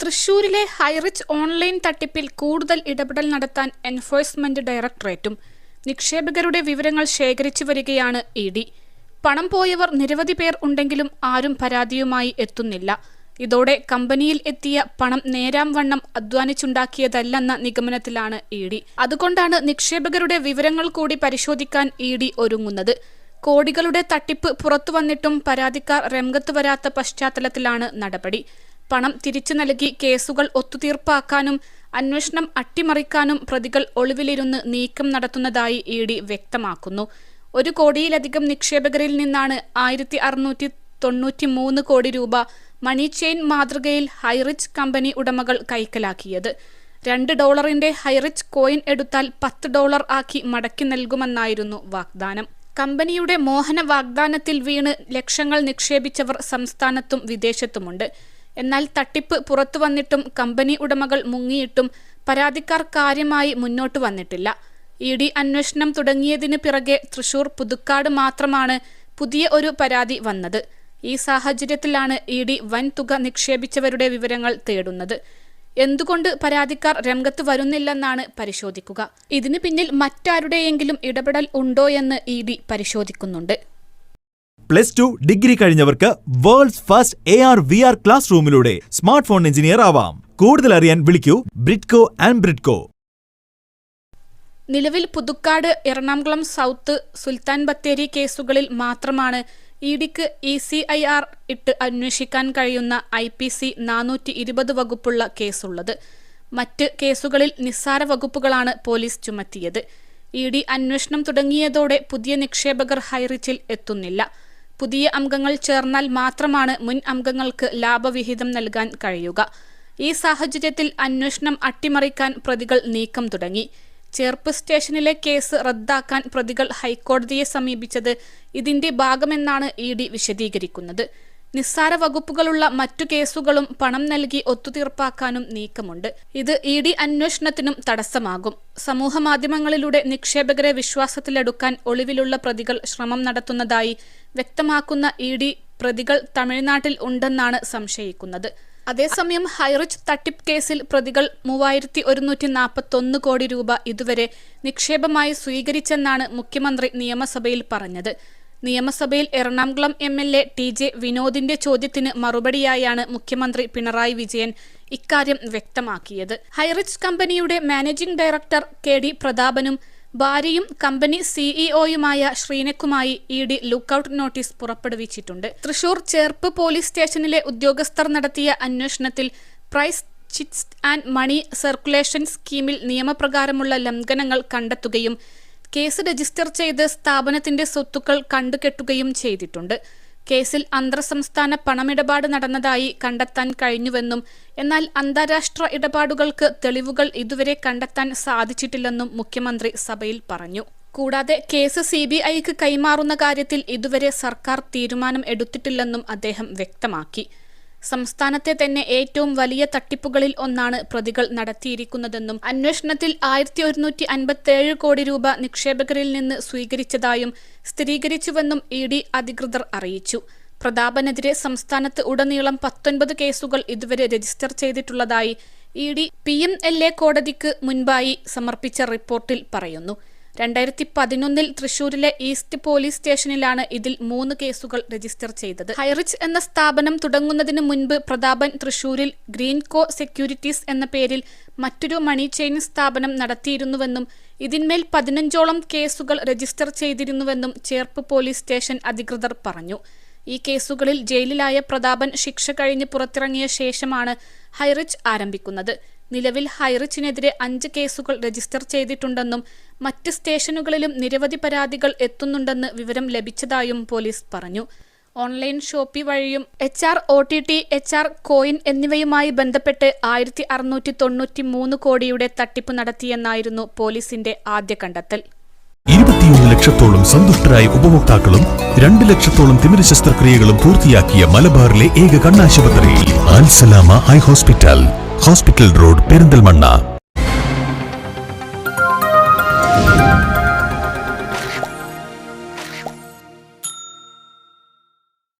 തൃശൂരിലെ ഹൈറിച്ച് ഓൺലൈൻ തട്ടിപ്പിൽ കൂടുതൽ ഇടപെടൽ നടത്താൻ എൻഫോഴ്സ്മെന്റ് ഡയറക്ടറേറ്റും നിക്ഷേപകരുടെ വിവരങ്ങൾ ശേഖരിച്ചു വരികയാണ് ഇഡി. പണം പോയവർ നിരവധി പേർ ഉണ്ടെങ്കിലും ആരും പരാതിയുമായി എത്തുന്നില്ല. ഇതോടെ കമ്പനിയിൽ എത്തിയ പണം നേരാം വണ്ണം അധ്വാനിച്ചുണ്ടാക്കിയതല്ലെന്ന നിഗമനത്തിലാണ് ഇഡി. അതുകൊണ്ടാണ് നിക്ഷേപകരുടെ വിവരങ്ങൾ കൂടി പരിശോധിക്കാൻ ഇഡി ഒരുങ്ങുന്നത്. കോടികളുടെ തട്ടിപ്പ് പുറത്തുവന്നിട്ടും പരാതിക്കാർ രംഗത്ത് വരാത്ത പശ്ചാത്തലത്തിലാണ് നടപടി. പണം തിരിച്ചു നൽകി കേസുകൾ ഒത്തുതീർപ്പാക്കാനും അന്വേഷണം അട്ടിമറിക്കാനും പ്രതികൾ ഒളിവിലിരുന്ന് നീക്കം നടത്തുന്നതായി ഇഡി വ്യക്തമാക്കുന്നു. 1 കോടിയിലധികം നിക്ഷേപകരിൽ നിന്നാണ് 1693 കോടി രൂപ മണി ചെയിൻ മാതൃകയിൽ ഹൈറിച്ച് കമ്പനി ഉടമകൾ കൈക്കലാക്കിയത്. $2 ഹൈറിച്ച് കോയിൻ എടുത്താൽ $10 ആക്കി മടക്കി നൽകുമെന്നായിരുന്നു വാഗ്ദാനം. കമ്പനിയുടെ മോഹന വാഗ്ദാനത്തിൽ വീണ് ലക്ഷങ്ങൾ നിക്ഷേപിച്ചവർ സംസ്ഥാനത്തും വിദേശത്തുമുണ്ട്. എന്നാൽ തട്ടിപ്പ് പുറത്തുവന്നിട്ടും കമ്പനി ഉടമകൾ മുങ്ങിയിട്ടും പരാതിക്കാർ കാര്യമായി മുന്നോട്ട് വന്നിട്ടില്ല. ഇഡി അന്വേഷണം തുടങ്ങിയതിന് പിറകെ തൃശൂർ പുതുക്കാട് മാത്രമാണ് പുതിയ ഒരു പരാതി വന്നത്. ഈ സാഹചര്യത്തിലാണ് ഇഡി വൻതുക നിക്ഷേപിച്ചവരുടെ വിവരങ്ങൾ തേടുന്നത്. എന്തുകൊണ്ട് പരാതിക്കാർ രംഗത്ത് വരുന്നില്ലെന്നാണ് പരിശോധിക്കുക. ഇതിന് പിന്നിൽ മറ്റാരുടെയെങ്കിലും ഇടപെടൽ ഉണ്ടോയെന്ന് ഇഡി പരിശോധിക്കുന്നുണ്ട്. +2 ഡിഗ്രി കഴിഞ്ഞവർക്ക് വേൾഡ്സ് ഫസ്റ്റ് AR/VR ക്ലാസ് റൂമിലൂടെ സ്മാർട്ട് ഫോൺ എഞ്ചിനീയർ ആവാം. കൂടുതൽ അറിയാൻ വിളിക്കൂ ബ്രിഡ്കോ ആൻഡ് ബ്രിഡ്കോ. നിലവിൽ പുതുക്കാട്, എറണാകുളം സൗത്ത്, സുൽത്താൻ ബത്തേരി കേസുകളിൽ മാത്രമാണ് ഇഡിക്ക് ECIR ഇട്ട് അന്വേഷിക്കാൻ കഴിയുന്ന IPC 420 വകുപ്പുള്ള കേസുള്ളത്. മറ്റ് കേസുകളിൽ നിസ്സാര വകുപ്പുകളാണ് പോലീസ് ചുമത്തിയത്. ഇഡി അന്വേഷണം തുടങ്ങിയതോടെ പുതിയ നിക്ഷേപകർ ഹൈറിച്ചിൽ എത്തുന്നില്ല. പുതിയ അംഗങ്ങൾ ചേർന്നാൽ മാത്രമാണ് മുൻ അംഗങ്ങൾക്ക് ലാഭവിഹിതം നൽകാൻ കഴിയുക. ഈ സാഹചര്യത്തിൽ അന്വേഷണം അട്ടിമറിക്കാൻ പ്രതികൾ നീക്കം തുടങ്ങി. ചേർപ്പ് സ്റ്റേഷനിലെ കേസ് റദ്ദാക്കാൻ പ്രതികൾ ഹൈക്കോടതിയെ സമീപിച്ചത് ഇതിന്റെ ഭാഗമെന്നാണ് ഇഡി വിശദീകരിക്കുന്നത്. നിസ്സാര വകുപ്പുകളുള്ള മറ്റു കേസുകളും പണം നൽകി ഒത്തുതീർപ്പാക്കാനും നീക്കമുണ്ട്. ഇത് ഇഡി അന്വേഷണത്തിനും തടസ്സമാകും. സമൂഹമാധ്യമങ്ങളിലൂടെ നിക്ഷേപകരെ വിശ്വാസത്തിലെടുക്കാൻ ഒളിവിലുള്ള പ്രതികൾ ശ്രമം നടത്തുന്നതായി വ്യക്തമാക്കുന്ന ഇഡി പ്രതികൾ തമിഴ്നാട്ടിൽ ഉണ്ടെന്നാണ് സംശയിക്കുന്നത്. അതേസമയം ഹൈറിച്ച് തട്ടിപ്പ് കേസിൽ പ്രതികൾ 3141 കോടി രൂപ ഇതുവരെ നിക്ഷേപമായി സ്വീകരിച്ചെന്നാണ് മുഖ്യമന്ത്രി നിയമസഭയിൽ പറഞ്ഞത്. നിയമസഭയിൽ എറണാകുളം MLA TJ വിനോദിന്റെ ചോദ്യത്തിന് മറുപടിയായാണ് മുഖ്യമന്ത്രി പിണറായി വിജയൻ ഇക്കാര്യം വ്യക്തമാക്കിയത്. ഹൈറിച്ച് കമ്പനിയുടെ മാനേജിംഗ് ഡയറക്ടർ KD പ്രതാപനും ഭാര്യയും കമ്പനി CEOയുമായ ശ്രീനക്കുമായി ഇഡി ലുക്കൌട്ട് നോട്ടീസ് പുറപ്പെടുവിച്ചിട്ടുണ്ട്. തൃശൂർ ചേർപ്പ് പോലീസ് സ്റ്റേഷനിലെ ഉദ്യോഗസ്ഥർ നടത്തിയ അന്വേഷണത്തിൽ prize chits and money circulation സ്കീമിൽ നിയമപ്രകാരമുള്ള ലംഘനങ്ങൾ കണ്ടെത്തുകയും കേസ് രജിസ്റ്റർ ചെയ്ത് സ്ഥാപനത്തിന്റെ സ്വത്തുക്കൾ കണ്ടുകെട്ടുകയും ചെയ്തിട്ടുണ്ട്. കേസിൽ അന്തർസംസ്ഥാന പണമിടപാട് നടന്നതായി കണ്ടെത്താൻ കഴിഞ്ഞുവെന്നും എന്നാൽ അന്താരാഷ്ട്ര ഇടപാടുകൾക്ക് തെളിവുകൾ ഇതുവരെ കണ്ടെത്താൻ സാധിച്ചിട്ടില്ലെന്നും മുഖ്യമന്ത്രി സഭയിൽ പറഞ്ഞു. കൂടാതെ കേസ് CBIക്ക് കൈമാറുന്ന കാര്യത്തിൽ ഇതുവരെ സർക്കാർ തീരുമാനം എടുത്തിട്ടില്ലെന്നും അദ്ദേഹം വ്യക്തമാക്കി. സംസ്ഥാനത്തെ തന്നെ ഏറ്റവും വലിയ തട്ടിപ്പുകളിൽ ഒന്നാണ് പ്രതികൾ നടത്തിയിരിക്കുന്നതെന്നും അന്വേഷണത്തിൽ 1157 കോടി രൂപ നിക്ഷേപകരിൽ നിന്ന് സ്വീകരിച്ചതായും സ്ഥിരീകരിച്ചുവെന്നും ഇഡി അധികൃതർ അറിയിച്ചു. പ്രതാപനെതിരെ സംസ്ഥാനത്ത് ഉടനീളം 19 കേസുകൾ ഇതുവരെ രജിസ്റ്റർ ചെയ്തിട്ടുള്ളതായി ഇഡി PMLA കോടതിക്ക് മുൻപായി സമർപ്പിച്ച റിപ്പോർട്ടിൽ പറയുന്നു. 2011 തൃശൂരിലെ ഈസ്റ്റ് പോലീസ് സ്റ്റേഷനിലാണ് ഇതിൽ 3 കേസുകൾ രജിസ്റ്റർ ചെയ്തത്. ഹൈറിച്ച് എന്ന സ്ഥാപനം തുടങ്ങുന്നതിന് മുൻപ് പ്രതാപൻ തൃശൂരിൽ ഗ്രീൻകോ സെക്യൂരിറ്റീസ് എന്ന പേരിൽ മറ്റൊരു മണി ചെയിൻ സ്ഥാപനം നടത്തിയിരുന്നുവെന്നും ഇതിന്മേൽ 15ഓളം കേസുകൾ രജിസ്റ്റർ ചെയ്തിരുന്നുവെന്നും ചേർപ്പ് പോലീസ് സ്റ്റേഷൻ അധികൃതർ പറഞ്ഞു. ഈ കേസുകളിൽ ജയിലിലായ പ്രതാപൻ ശിക്ഷ കഴിഞ്ഞ് പുറത്തിറങ്ങിയ ശേഷമാണ് ഹൈറിച്ച് ആരംഭിക്കുന്നത്. നിലവിൽ ഹൈറിച്ചിനെതിരെ 5 കേസുകൾ രജിസ്റ്റർ ചെയ്തിട്ടുണ്ടെന്നും മറ്റ് സ്റ്റേഷനുകളിലും നിരവധി പരാതികൾ എത്തുന്നുണ്ടെന്ന് വിവരം ലഭിച്ചതായും പോലീസ് പറഞ്ഞു. ഓൺലൈൻ ഷോപ്പി വഴിയും OTT HR കോയിൻ എന്നിവയുമായി ബന്ധപ്പെട്ട് 1693 കോടിയുടെ തട്ടിപ്പ് നടത്തിയെന്നായിരുന്നു പോലീസിന്റെ ആദ്യ കണ്ടെത്തൽ. 21 ലക്ഷത്തോളം സന്തുഷ്ടരായ ഉപഭോക്താക്കളും 2 ലക്ഷത്തോളം തിമിര ശസ്ത്രക്രിയകളും പൂർത്തിയാക്കിയ മലബാറിലെ ഏക കണ്ണാശുപത്രി അൽ സലാമ ഹൈ ഹോസ്പിറ്റൽ റോഡ്, പെരിന്തൽമണ്ണ.